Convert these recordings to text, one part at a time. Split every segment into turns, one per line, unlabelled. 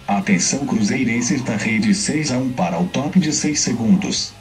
Atenção cruzeirenses da rede 6-1 para o top de 6 segundos.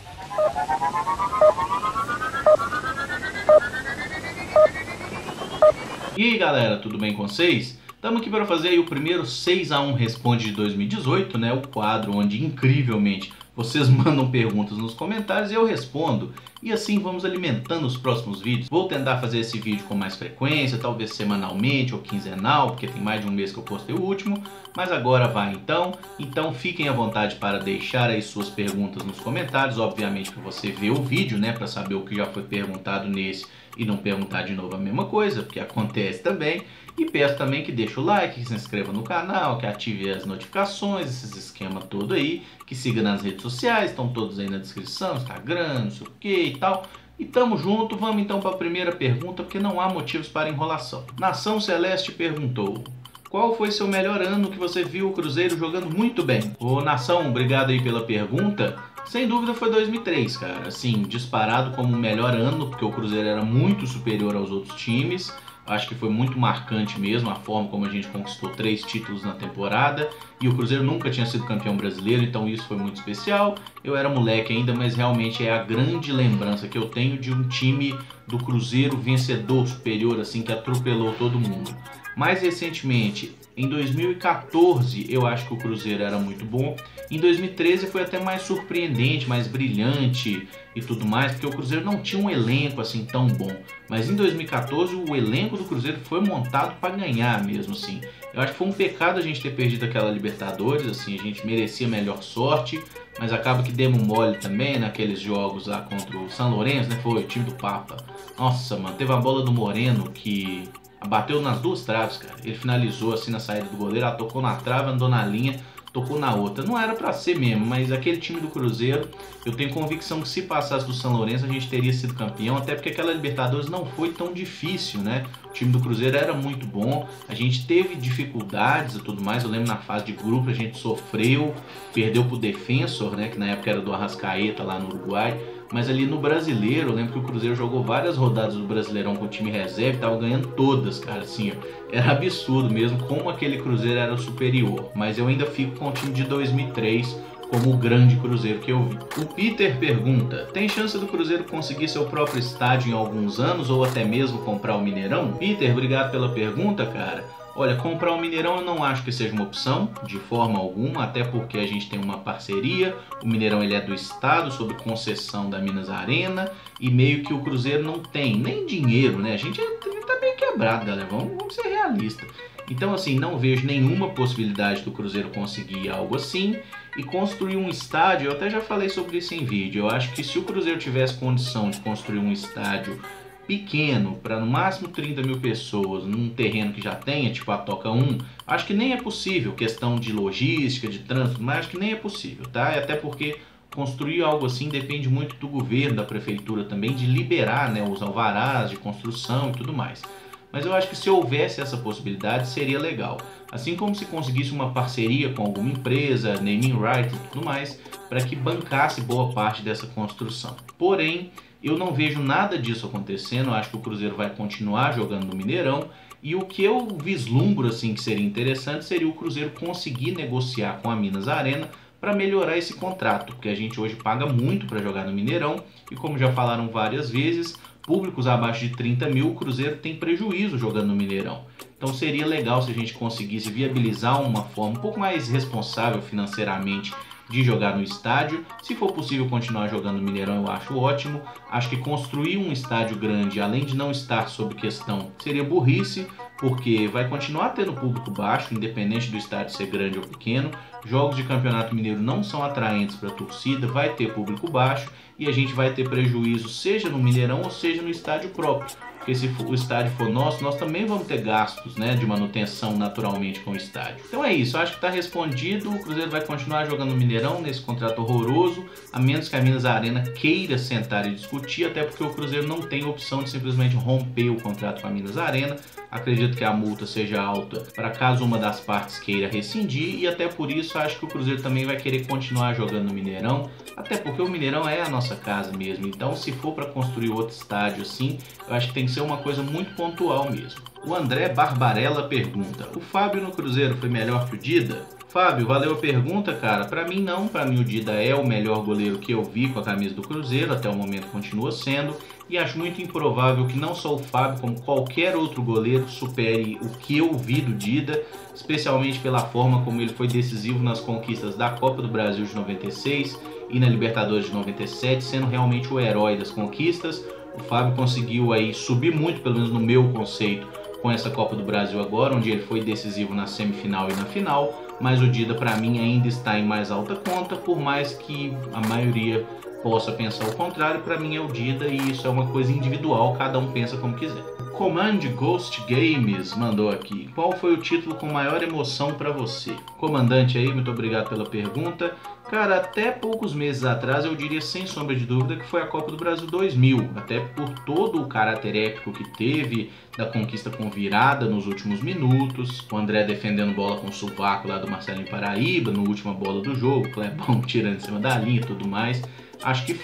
E aí galera, tudo bem com vocês? Estamos aqui para fazer aí o primeiro 6-1 Responde de 2018, né? O quadro onde incrivelmente vocês mandam perguntas nos comentários e eu respondo. E assim vamos alimentando os próximos vídeos. Vou tentar fazer esse vídeo com mais frequência, talvez semanalmente ou quinzenal, porque tem mais de um mês que eu postei o último. Mas agora vai então. Então fiquem à vontade para deixar aí suas perguntas nos comentários. Obviamente para você ver o vídeo, né? Para saber o que já foi perguntado nesse e não perguntar de novo a mesma coisa, porque acontece também. E peço também que deixe o like, que se inscreva no canal, que ative as notificações, esses esquemas todo aí, que siga nas redes sociais, estão todos aí na descrição, Instagram, não sei o que e tal. E tamo junto, vamos então para a primeira pergunta, porque não há motivos para enrolação. Nação Celeste perguntou: qual foi seu melhor ano que você viu o Cruzeiro jogando muito bem? Ô Nação, obrigado aí pela pergunta. Sem dúvida foi 2003, cara. Assim, disparado como o melhor ano, porque o Cruzeiro era muito superior aos outros times. Acho que foi muito marcante mesmo a forma como a gente conquistou 3 títulos na temporada. E o Cruzeiro nunca tinha sido campeão brasileiro, então isso foi muito especial. Eu era moleque ainda, mas realmente é a grande lembrança que eu tenho de um time do Cruzeiro vencedor, superior, assim, que atropelou todo mundo. Mais recentemente, em 2014, eu acho que o Cruzeiro era muito bom. Em 2013 foi até mais surpreendente, mais brilhante e tudo mais, porque o Cruzeiro não tinha um elenco assim tão bom. Mas em 2014 o elenco do Cruzeiro foi montado para ganhar mesmo, assim. Eu acho que foi um pecado a gente ter perdido aquela Libertadores, assim, a gente merecia melhor sorte, mas acaba que demos mole também naqueles jogos lá contra o São Lourenço, né? Foi o time do Papa. Nossa, mano, teve a bola do Moreno que bateu nas duas traves, cara. Ele finalizou assim na saída do goleiro, ela tocou na trave, andou na linha, tocou na outra. Não era pra ser mesmo, mas aquele time do Cruzeiro, eu tenho convicção que se passasse do São Lourenço a gente teria sido campeão, até porque aquela Libertadores não foi tão difícil, né? O time do Cruzeiro era muito bom, a gente teve dificuldades e tudo mais. Eu lembro na fase de grupo a gente sofreu, perdeu pro Defensor, né? Que na época era do Arrascaeta lá no Uruguai. Mas ali no Brasileiro, eu lembro que o Cruzeiro jogou várias rodadas do Brasileirão com o time reserva e tava ganhando todas, cara, assim, ó. Era absurdo mesmo como aquele Cruzeiro era superior. Mas eu ainda fico com o time de 2003 como o grande Cruzeiro que eu vi. O Peter pergunta: tem chance do Cruzeiro conseguir seu próprio estádio em alguns anos ou até mesmo comprar o Mineirão? Peter, obrigado pela pergunta, cara. Olha, comprar o Mineirão eu não acho que seja uma opção, de forma alguma, até porque a gente tem uma parceria, o Mineirão ele é do Estado, sob concessão da Minas Arena, e meio que o Cruzeiro não tem nem dinheiro, né? A gente tá meio quebrado, galera, vamos ser realistas. Então, assim, não vejo nenhuma possibilidade do Cruzeiro conseguir algo assim, e construir um estádio, eu até já falei sobre isso em vídeo, eu acho que se o Cruzeiro tivesse condição de construir um estádio pequeno, para no máximo 30 mil pessoas, num terreno que já tenha, tipo a Toca 1, acho que nem é possível, questão de logística, de trânsito, mas acho que nem é possível, tá? Até porque construir algo assim depende muito do governo, da prefeitura também, de liberar, né, os alvarás de construção e tudo mais. Mas eu acho que se houvesse essa possibilidade seria legal. Assim como se conseguisse uma parceria com alguma empresa, naming rights e tudo mais, para que bancasse boa parte dessa construção. Porém, eu não vejo nada disso acontecendo, eu acho que o Cruzeiro vai continuar jogando no Mineirão. E o que eu vislumbro assim que seria interessante seria o Cruzeiro conseguir negociar com a Minas Arena para melhorar esse contrato, porque a gente hoje paga muito para jogar no Mineirão e, como já falaram várias vezes, públicos abaixo de 30 mil, o Cruzeiro tem prejuízo jogando no Mineirão. Então seria legal se a gente conseguisse viabilizar uma forma um pouco mais responsável financeiramente de jogar no estádio. Se for possível continuar jogando no Mineirão, eu acho ótimo. Acho que construir um estádio grande, além de não estar sob questão, seria burrice, porque vai continuar tendo público baixo, independente do estádio ser grande ou pequeno. Jogos de Campeonato Mineiro não são atraentes para a torcida, vai ter público baixo e a gente vai ter prejuízo seja no Mineirão ou seja no estádio próprio. Porque se o estádio for nosso, nós também vamos ter gastos, né, de manutenção naturalmente com o estádio. Então é isso, acho que está respondido. O Cruzeiro vai continuar jogando no Mineirão nesse contrato horroroso, a menos que a Minas Arena queira sentar e discutir, até porque o Cruzeiro não tem opção de simplesmente romper o contrato com a Minas Arena. Acredito que a multa seja alta para caso uma das partes queira rescindir, e até por isso acho que o Cruzeiro também vai querer continuar jogando no Mineirão, até porque o Mineirão é a nossa casa mesmo. Então, se for para construir outro estádio assim, eu acho que tem que ser uma coisa muito pontual mesmo. O André Barbarella pergunta: o Fábio no Cruzeiro foi melhor que o Dida? Fábio, valeu a pergunta, cara. Pra mim não, pra mim o Dida é o melhor goleiro que eu vi com a camisa do Cruzeiro, até o momento continua sendo, e acho muito improvável que não só o Fábio, como qualquer outro goleiro supere o que eu vi do Dida, especialmente pela forma como ele foi decisivo nas conquistas da Copa do Brasil de 96 e na Libertadores de 97, sendo realmente o herói das conquistas. O Fábio conseguiu aí subir muito, pelo menos no meu conceito, com essa Copa do Brasil agora, onde ele foi decisivo na semifinal e na final, mas o Dida para mim ainda está em mais alta conta, por mais que a maioria possa pensar o contrário. Para mim é o Dida e isso é uma coisa individual, cada um pensa como quiser. Command Ghost Games mandou aqui: qual foi o título com maior emoção para você? Comandante aí, muito obrigado pela pergunta. Cara, até poucos meses atrás eu diria sem sombra de dúvida que foi a Copa do Brasil 2000, até por todo o caráter épico que teve, da conquista com virada nos últimos minutos, o André defendendo bola com o sovaco lá do Marcelinho Paraíba, na última bola do jogo, o Clebão tirando em cima da linha e tudo mais. Acho que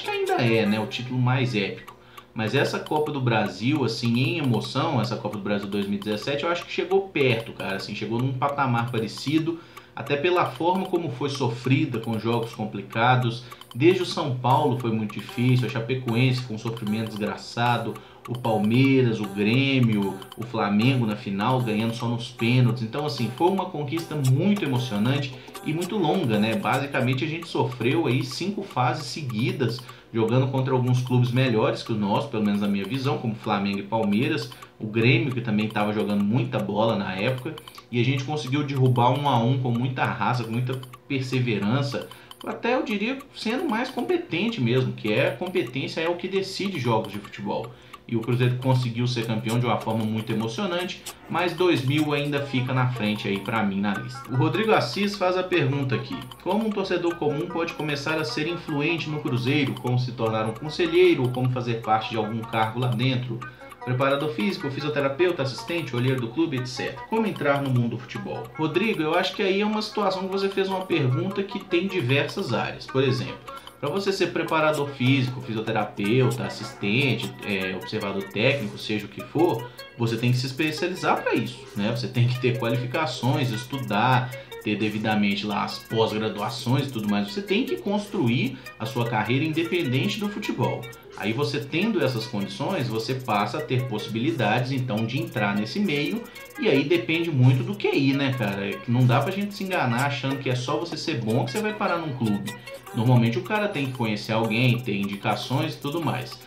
ainda é, né, o título mais épico. Mas essa Copa do Brasil, assim, em emoção, essa Copa do Brasil 2017, eu acho que chegou perto, cara, assim, chegou num patamar parecido, até pela forma como foi sofrida, com jogos complicados. Desde o São Paulo foi muito difícil, a Chapecoense com um sofrimento desgraçado, o Palmeiras, o Grêmio, o Flamengo na final, ganhando só nos pênaltis. Então, assim, foi uma conquista muito emocionante e muito longa, né? Basicamente, a gente sofreu aí 5 fases seguidas, jogando contra alguns clubes melhores que o nosso, pelo menos na minha visão, como Flamengo e Palmeiras, o Grêmio, que também estava jogando muita bola na época, e a gente conseguiu derrubar 1-1 com muita raça, com muita perseverança, até eu diria sendo mais competente mesmo, que a competência é o que decide jogos de futebol. E o Cruzeiro conseguiu ser campeão de uma forma muito emocionante, mas 2000 ainda fica na frente aí para mim na lista. O Rodrigo Assis faz a pergunta aqui: como um torcedor comum pode começar a ser influente no Cruzeiro? Como se tornar um conselheiro ou como fazer parte de algum cargo lá dentro? Preparador físico, fisioterapeuta, assistente, olheiro do clube, etc. Como entrar no mundo do futebol? Rodrigo, eu acho que aí é uma situação que você fez uma pergunta que tem diversas áreas. Por exemplo, para você ser preparador físico, fisioterapeuta, assistente, observador técnico, seja o que for, você tem que se especializar para isso, né? Você tem que ter qualificações, estudar, ter devidamente lá as pós-graduações e tudo mais. Você tem que construir a sua carreira independente do futebol. Aí você tendo essas condições, você passa a ter possibilidades então de entrar nesse meio, e aí depende muito do QI, né, cara? Não dá pra gente se enganar achando que é só você ser bom que você vai parar num clube. Normalmente o cara tem que conhecer alguém, ter indicações e tudo mais.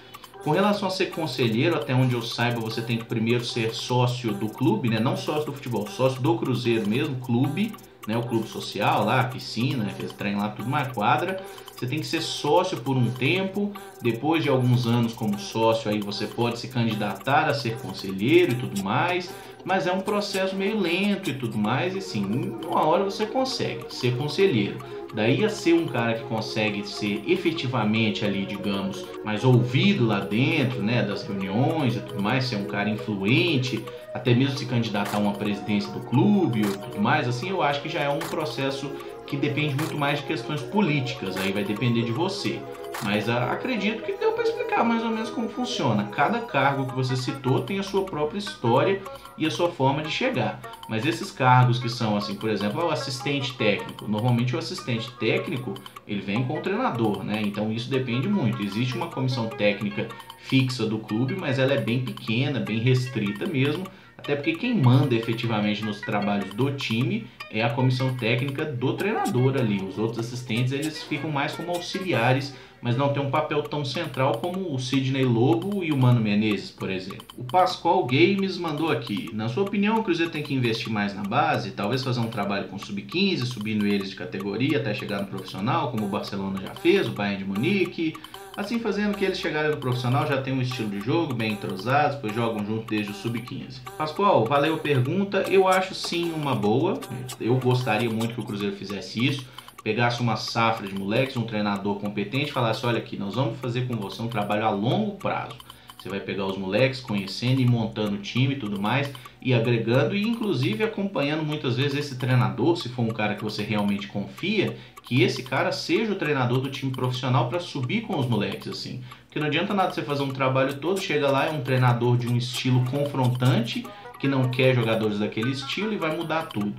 Com relação a ser conselheiro, até onde eu saiba, você tem que primeiro ser sócio do clube, né? Não sócio do futebol, sócio do Cruzeiro mesmo, clube, né? O clube social lá, a piscina, aqueles trem lá, tudo uma quadra. Você tem que ser sócio por um tempo, depois de alguns anos como sócio, aí você pode se candidatar a ser conselheiro e tudo mais, mas é um processo meio lento e tudo mais, e sim, uma hora você consegue ser conselheiro. Daí a ser um cara que consegue ser efetivamente ali, digamos, mais ouvido lá dentro, né, das reuniões e tudo mais, ser um cara influente, até mesmo se candidatar a uma presidência do clube e tudo mais, assim, eu acho que já é um processo que depende muito mais de questões políticas, aí vai depender de você. Mas acredito que deu para explicar mais ou menos como funciona. Cada cargo que você citou tem a sua própria história e a sua forma de chegar. Mas esses cargos que são assim, por exemplo, o assistente técnico. Normalmente o assistente técnico, ele vem com o treinador, né? Então isso depende muito. Existe uma comissão técnica fixa do clube, mas ela é bem pequena, bem restrita mesmo. Até porque quem manda efetivamente nos trabalhos do time é a comissão técnica do treinador ali. Os outros assistentes, eles ficam mais como auxiliares, mas não tem um papel tão central como o Sidney Lobo e o Mano Menezes, por exemplo. O Pascoal Games mandou aqui: na sua opinião, o Cruzeiro tem que investir mais na base, talvez fazer um trabalho com sub-15, subindo eles de categoria até chegar no profissional, como o Barcelona já fez, o Bayern de Munique. Assim, fazendo que eles chegarem no profissional, já tem um estilo de jogo bem entrosados, pois jogam junto desde o sub-15. Pascoal, valeu a pergunta. Eu acho sim uma boa. Eu gostaria muito que o Cruzeiro fizesse isso. Pegasse uma safra de moleques, um treinador competente, falasse: olha aqui, nós vamos fazer com você um trabalho a longo prazo. Você vai pegar os moleques, conhecendo e montando o time e tudo mais, e agregando e inclusive acompanhando muitas vezes esse treinador, se for um cara que você realmente confia, que esse cara seja o treinador do time profissional para subir com os moleques, assim. Porque não adianta nada você fazer um trabalho todo, chega lá, é um treinador de um estilo confrontante, que não quer jogadores daquele estilo e vai mudar tudo.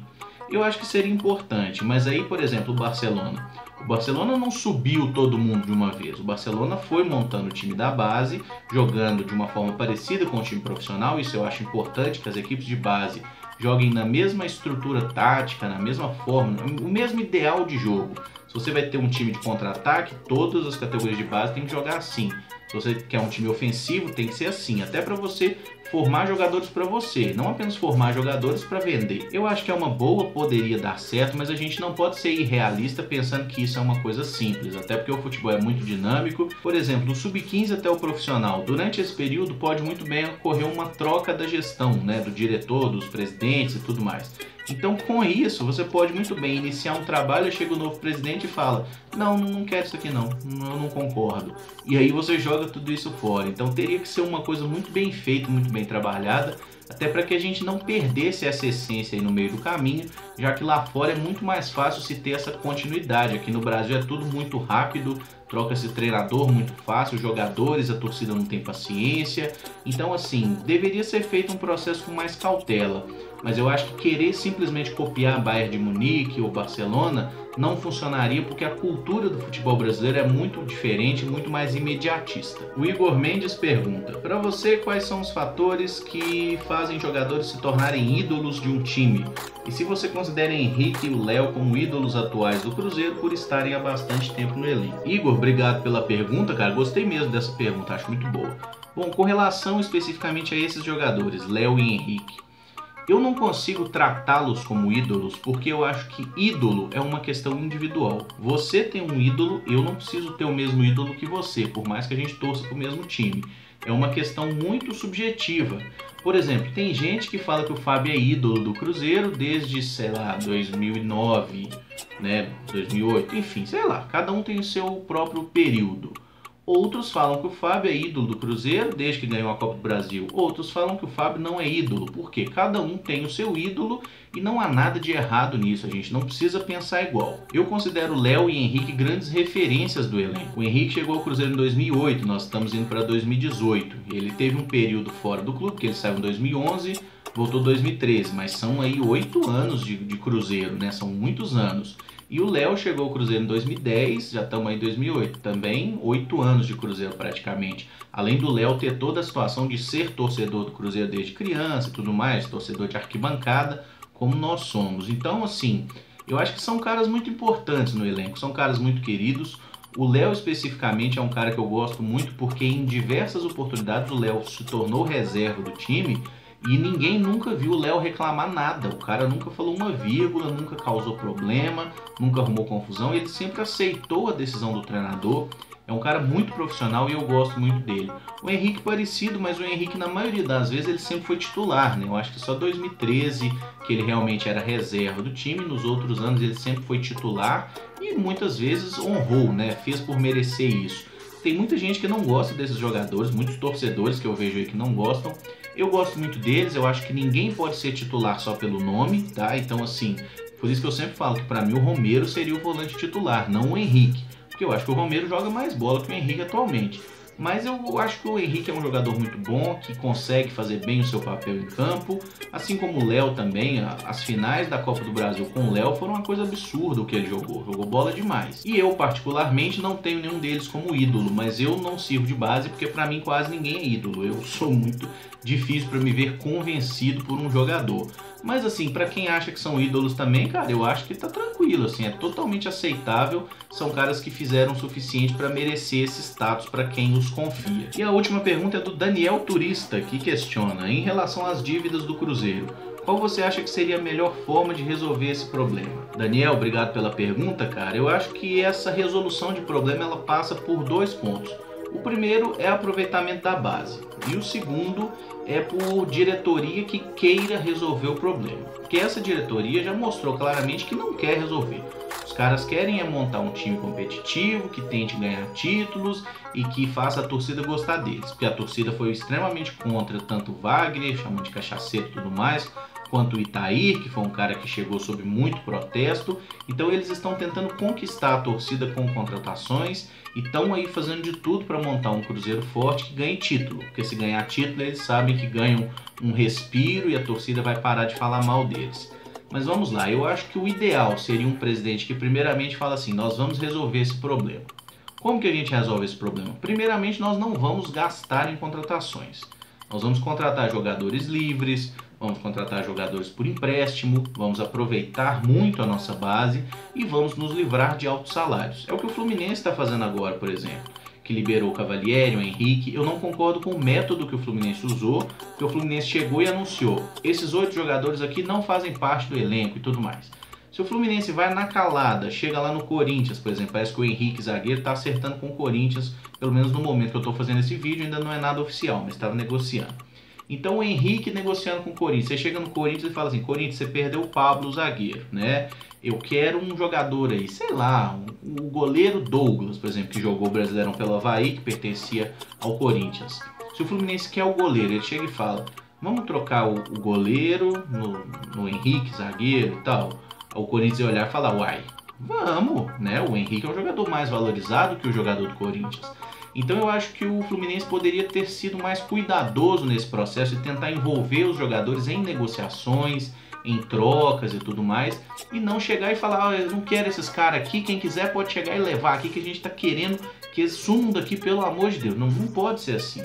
Eu acho que seria importante, mas aí, por exemplo, o Barcelona não subiu todo mundo de uma vez. O Barcelona foi montando o time da base, jogando de uma forma parecida com o time profissional. Isso eu acho importante, que as equipes de base joguem na mesma estrutura tática, na mesma forma, o mesmo ideal de jogo. Se você vai ter um time de contra-ataque, todas as categorias de base tem que jogar assim. Se você quer um time ofensivo, tem que ser assim, até para você formar jogadores para você, não apenas formar jogadores para vender. Eu acho que é uma boa, poderia dar certo, mas a gente não pode ser irrealista pensando que isso é uma coisa simples, até porque o futebol é muito dinâmico. Por exemplo, do sub-15 até o profissional, durante esse período pode muito bem ocorrer uma troca da gestão, né, do diretor, dos presidentes e tudo mais. Então, com isso, você pode muito bem iniciar um trabalho, chega o novo presidente e fala: não quero isso aqui não, eu não concordo. E aí você joga tudo isso fora. Então teria que ser uma coisa muito bem feita, muito bem trabalhada, até para que a gente não perdesse essa essência aí no meio do caminho, já que lá fora é muito mais fácil se ter essa continuidade. Aqui no Brasil é tudo muito rápido, troca-se treinador muito fácil, jogadores, a torcida não tem paciência. Então, assim, deveria ser feito um processo com mais cautela. Mas eu acho que querer simplesmente copiar a Bayern de Munique ou Barcelona não funcionaria, porque a cultura do futebol brasileiro é muito diferente, muito mais imediatista. O Igor Mendes pergunta: para você, quais são os fatores que fazem jogadores se tornarem ídolos de um time? E se você considera Henrique e o Léo como ídolos atuais do Cruzeiro por estarem há bastante tempo no elenco? Igor, obrigado pela pergunta, cara. Gostei mesmo dessa pergunta, acho muito boa. Bom, com relação especificamente a esses jogadores, Léo e Henrique, eu não consigo tratá-los como ídolos, porque eu acho que ídolo é uma questão individual. Você tem um ídolo, eu não preciso ter o mesmo ídolo que você, por mais que a gente torça para o mesmo time. É uma questão muito subjetiva. Por exemplo, tem gente que fala que o Fábio é ídolo do Cruzeiro desde, sei lá, 2009, né, 2008, enfim, sei lá, cada um tem o seu próprio período. Outros falam que o Fábio é ídolo do Cruzeiro desde que ganhou a Copa do Brasil. Outros falam que o Fábio não é ídolo, porque cada um tem o seu ídolo e não há nada de errado nisso, a gente não precisa pensar igual. Eu considero Léo e Henrique grandes referências do elenco. O Henrique chegou ao Cruzeiro em 2008, nós estamos indo para 2018. Ele teve um período fora do clube, que ele saiu em 2011, voltou em 2013, mas são aí 8 anos de Cruzeiro, né? São muitos anos. E o Léo chegou ao Cruzeiro em 2010, já estamos aí em 2008, também 8 anos de Cruzeiro praticamente. Além do Léo ter toda a situação de ser torcedor do Cruzeiro desde criança e tudo mais, torcedor de arquibancada, como nós somos. Então, assim, eu acho que são caras muito importantes no elenco, são caras muito queridos. O Léo especificamente é um cara que eu gosto muito porque em diversas oportunidades o Léo se tornou reserva do time e ninguém nunca viu o Léo reclamar nada. O cara nunca falou uma vírgula, nunca causou problema, nunca arrumou confusão. Ele sempre aceitou a decisão do treinador. É um cara muito profissional e eu gosto muito dele. O Henrique parecido, mas o Henrique na maioria das vezes ele sempre foi titular, né? Eu acho que só 2013 que ele realmente era reserva do time. Nos outros anos ele sempre foi titular e muitas vezes honrou, né? Fez por merecer isso. Tem muita gente que não gosta desses jogadores, muitos torcedores que eu vejo aí que não gostam. Eu gosto muito deles, eu acho que ninguém pode ser titular só pelo nome, tá? Então, assim, por isso que eu sempre falo que pra mim o Romero seria o volante titular, não o Henrique. Porque eu acho que o Romero joga mais bola que o Henrique atualmente. Mas eu acho que o Henrique é um jogador muito bom, que consegue fazer bem o seu papel em campo. Assim como o Léo também, as finais da Copa do Brasil com o Léo foram uma coisa absurda o que ele jogou. Jogou bola demais. E eu, particularmente, não tenho nenhum deles como ídolo, mas eu não sirvo de base porque pra mim quase ninguém é ídolo. Eu sou muito difícil pra me ver convencido por um jogador. Mas assim, pra quem acha que são ídolos também, cara, eu acho que tá tranquilo, assim, é totalmente aceitável. São caras que fizeram o suficiente pra merecer esse status pra quem os confia. E a última pergunta é do Daniel Turista, que questiona: em relação às dívidas do Cruzeiro, qual você acha que seria a melhor forma de resolver esse problema? Daniel, obrigado pela pergunta, cara. Eu acho que essa resolução de problema ela passa por 2 pontos. O primeiro é aproveitamento da base e o segundo é por diretoria que queira resolver o problema. Porque essa diretoria já mostrou claramente que não quer resolver. Os caras querem montar um time competitivo, que tente ganhar títulos e que faça a torcida gostar deles. Porque a torcida foi extremamente contra tanto o Wagner, chamando de cachaceiro e tudo mais, quanto o Itair, que foi um cara que chegou sob muito protesto. Então eles estão tentando conquistar a torcida com contratações e estão aí fazendo de tudo para montar um Cruzeiro forte que ganhe título. Porque se ganhar título eles sabem que ganham um respiro e a torcida vai parar de falar mal deles. Mas vamos lá, eu acho que o ideal seria um presidente que primeiramente fala assim, nós vamos resolver esse problema. Como que a gente resolve esse problema? Primeiramente, nós não vamos gastar em contratações. Nós vamos contratar jogadores livres, vamos contratar jogadores por empréstimo, vamos aproveitar muito a nossa base e vamos nos livrar de altos salários. É o que o Fluminense está fazendo agora, por exemplo, que liberou o Cavalieri, o Henrique. Eu não concordo com o método que o Fluminense usou, porque o Fluminense chegou e anunciou, esses 8 jogadores aqui não fazem parte do elenco e tudo mais. Se o Fluminense vai na calada, chega lá no Corinthians, por exemplo, parece que o Henrique, zagueiro, está acertando com o Corinthians, pelo menos no momento que eu estou fazendo esse vídeo, ainda não é nada oficial, mas estava negociando. Então o Henrique negociando com o Corinthians, você chega no Corinthians e fala assim, Corinthians, você perdeu o Pablo, o zagueiro, né? Eu quero um jogador aí, sei lá, o goleiro Douglas, por exemplo, que jogou o Brasileirão pelo Avaí, que pertencia ao Corinthians. Se o Fluminense quer o goleiro, ele chega e fala, vamos trocar o goleiro no Henrique, zagueiro e tal. O Corinthians ia olhar e falar, uai, vamos, né? O Henrique é um jogador mais valorizado que o jogador do Corinthians. Então eu acho que o Fluminense poderia ter sido mais cuidadoso nesse processo e tentar envolver os jogadores em negociações, em trocas e tudo mais, e não chegar e falar, eu não quero esses caras aqui, quem quiser pode chegar e levar aqui, que a gente está querendo que eles sumam daqui, pelo amor de Deus. Não pode ser assim.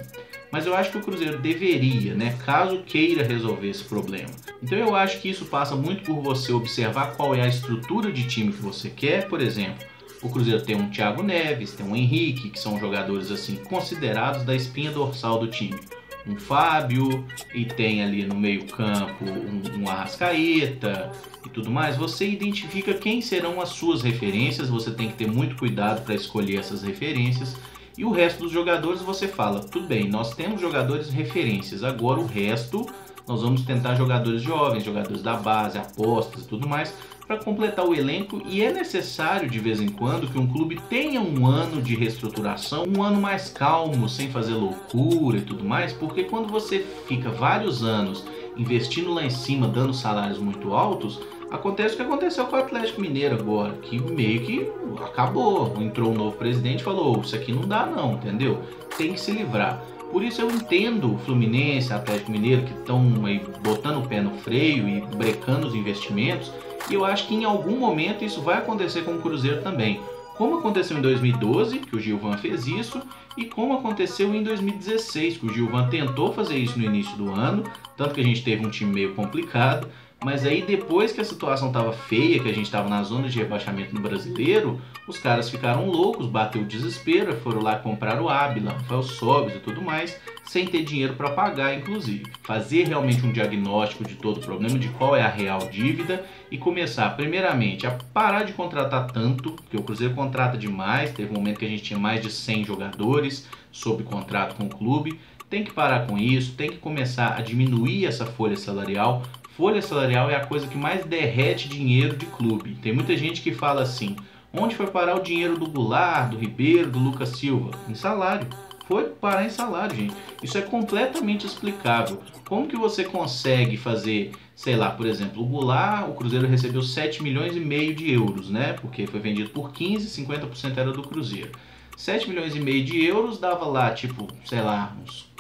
Mas eu acho que o Cruzeiro deveria, né, caso queira resolver esse problema. Então eu acho que isso passa muito por você observar qual é a estrutura de time que você quer. Por exemplo, o Cruzeiro tem um Thiago Neves, tem um Henrique, que são jogadores assim considerados da espinha dorsal do time. Um Fábio, e tem ali no meio campo um Arrascaeta e tudo mais. Você identifica quem serão as suas referências, você tem que ter muito cuidado para escolher essas referências. E o resto dos jogadores você fala, tudo bem, nós temos jogadores referências, agora o resto nós vamos tentar jogadores jovens, jogadores da base, apostas e tudo mais, para completar o elenco. E é necessário de vez em quando que um clube tenha um ano de reestruturação, um ano mais calmo, sem fazer loucura e tudo mais, porque quando você fica vários anos investindo lá em cima, dando salários muito altos, acontece o que aconteceu com o Atlético Mineiro agora, que meio que acabou. Entrou um novo presidente e falou, isso aqui não dá não, entendeu? Tem que se livrar. Por isso eu entendo o Fluminense, Atlético Mineiro, que estão aí botando o pé no freio e brecando os investimentos, e eu acho que em algum momento isso vai acontecer com o Cruzeiro também. Como aconteceu em 2012, que o Gilvan fez isso, e como aconteceu em 2016, que o Gilvan tentou fazer isso no início do ano, tanto que a gente teve um time meio complicado. Mas aí depois que a situação estava feia, que a gente estava na zona de rebaixamento no Brasileiro, os caras ficaram loucos, bateu o desespero, foram lá comprar o Ábila, Rafael Sobis e tudo mais, sem ter dinheiro para pagar, inclusive. Fazer realmente um diagnóstico de todo o problema, de qual é a real dívida, e começar primeiramente a parar de contratar tanto, porque o Cruzeiro contrata demais. Teve um momento que a gente tinha mais de 100 jogadores sob contrato com o clube. Tem que parar com isso, tem que começar a diminuir essa folha salarial. Folha salarial é a coisa que mais derrete dinheiro de clube. Tem muita gente que fala assim, onde foi parar o dinheiro do Goulart, do Ribeiro, do Lucas Silva? Em salário. Foi parar em salário, gente. Isso é completamente explicável. Como que você consegue fazer, sei lá, por exemplo, o Goulart, o Cruzeiro recebeu 7 milhões e meio de euros, né? Porque foi vendido por 15, 50% era do Cruzeiro. 7 milhões e meio de euros dava lá, tipo, sei lá, uns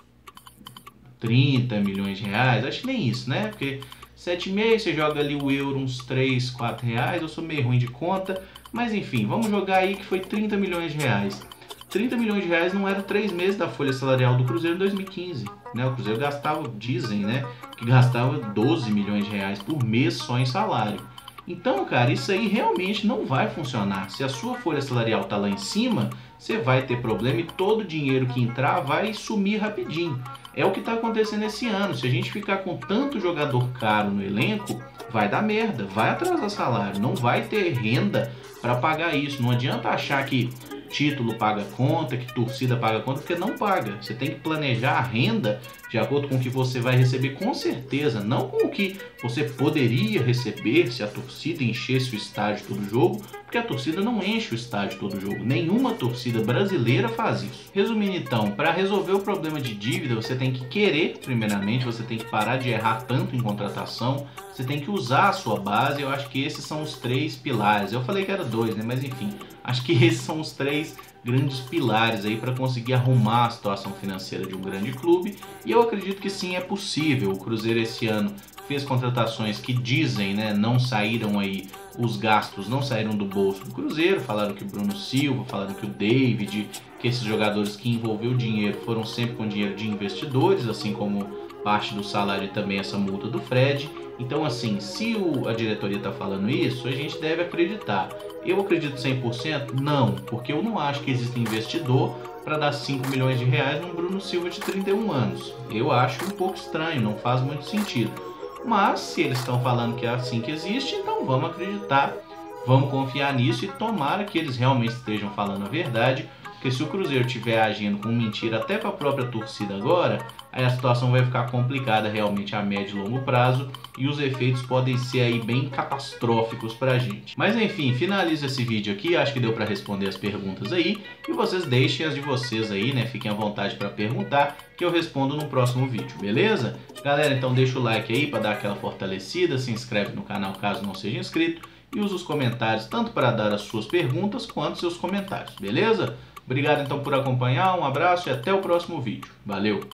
30 milhões de reais. Acho que nem isso, né? Porque 7,5, você joga ali o euro uns 3, 4 reais. Eu sou meio ruim de conta, mas enfim, vamos jogar aí que foi 30 milhões de reais. 30 milhões de reais não era 3 meses da folha salarial do Cruzeiro em 2015, né? O Cruzeiro gastava, dizem, né, que gastava 12 milhões de reais por mês só em salário. Então, cara, isso aí realmente não vai funcionar. Se a sua folha salarial tá lá em cima, você vai ter problema e todo o dinheiro que entrar vai sumir rapidinho. É o que está acontecendo esse ano. Se a gente ficar com tanto jogador caro no elenco, vai dar merda, vai atrasar salário, não vai ter renda para pagar isso. Não adianta achar que título paga conta, que torcida paga conta, porque não paga. Você tem que planejar a renda de acordo com o que você vai receber, com certeza, não com o que você poderia receber se a torcida enchesse o estádio todo jogo, porque a torcida não enche o estádio todo jogo. Nenhuma torcida brasileira faz isso. Resumindo então, para resolver o problema de dívida, você tem que querer, primeiramente, você tem que parar de errar tanto em contratação, você tem que usar a sua base. Eu acho que esses são os 3 pilares. Eu falei que era 2, né? Mas enfim, acho que esses são os 3 grandes pilares aí para conseguir arrumar a situação financeira de um grande clube. E eu acredito que sim, é possível. O Cruzeiro esse ano fez contratações que dizem, né, não saíram aí, os gastos não saíram do bolso do Cruzeiro, falaram que o Bruno Silva, falaram que o David, que esses jogadores que envolveu dinheiro foram sempre com dinheiro de investidores, assim como parte do salário e também essa multa do Fred. Então assim, se a diretoria está falando isso, a gente deve acreditar. Eu acredito 100%? Não, porque eu não acho que existe investidor para dar 5 milhões de reais num Bruno Silva de 31 anos. Eu acho um pouco estranho, não faz muito sentido. Mas se eles estão falando que é assim que existe, então vamos acreditar, vamos confiar nisso e tomara que eles realmente estejam falando a verdade, porque se o Cruzeiro estiver agindo com mentira até com a própria torcida agora, aí a situação vai ficar complicada realmente a médio e longo prazo e os efeitos podem ser aí bem catastróficos pra gente. Mas enfim, finalizo esse vídeo aqui, acho que deu pra responder as perguntas aí e vocês deixem as de vocês aí, né? Fiquem à vontade pra perguntar que eu respondo no próximo vídeo, beleza? Galera, então deixa o like aí pra dar aquela fortalecida, se inscreve no canal caso não seja inscrito e usa os comentários tanto para dar as suas perguntas quanto seus comentários, beleza? Obrigado então por acompanhar, um abraço e até o próximo vídeo. Valeu!